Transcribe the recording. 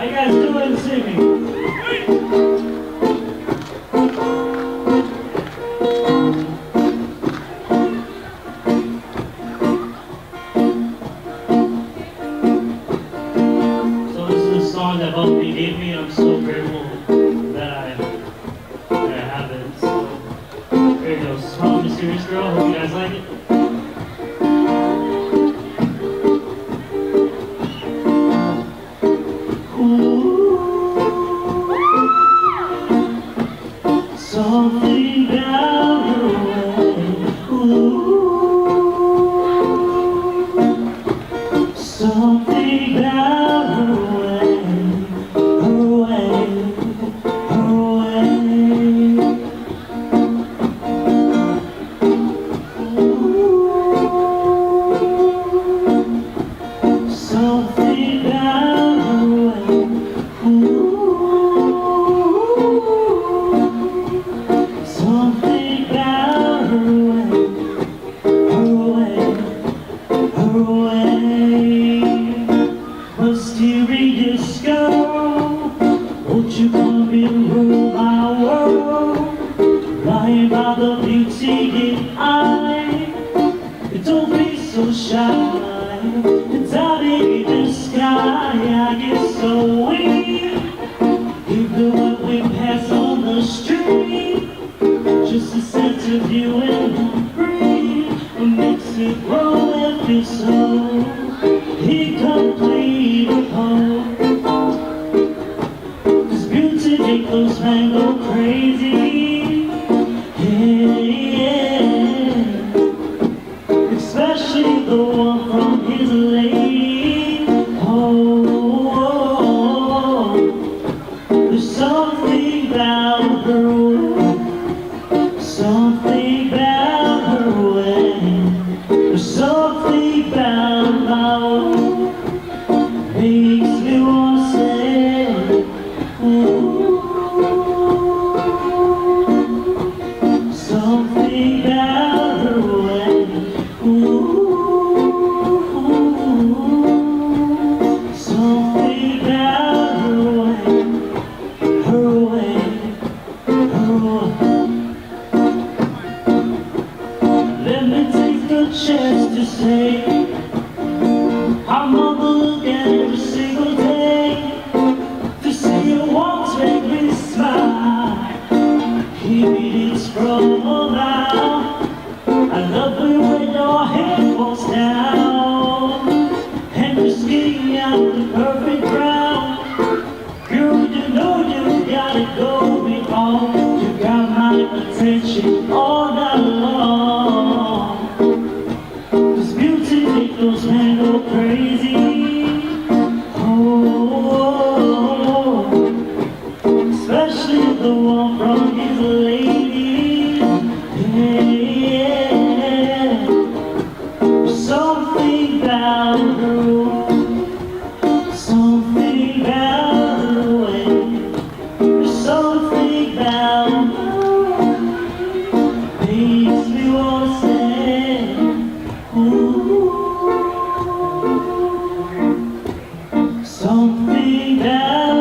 How you guys doing this evening? So this is a song that both of you gave me, and I'm so grateful that I have it. So here it goes. It's called Mysterious Girl. Hope you guys like it. Something down her way, something down her way, her way, her way. Something down her way. Something down her way, her way. Mysterious girl, won't you come and rule my world? Lying by the beauty in eye, don't be so shy. It's out in the sky, I get so weak. Even when we pass on the street, just a sense of you and breathe makes it grow and feel so incomplete at home. This beauty make those men go crazy, yeah, especially the one from his lady. Oh, there's something about her, something about her way. There's something about makes me wanna say, ooh. Something about her way, ooh. Something about her way, her way. Let me take the chance to say I'm on the look every single day to see you once make me smile. Keep it from now. I love the way your head falls down and you're skiing out the perfect ground. Girl, you know you gotta go before you got my attention all night long. This beauty makes those men go crazy. Oh, especially the one from his lady. Yeah, something about her, something about her way, something about her makes me wanna say, ooh. Something about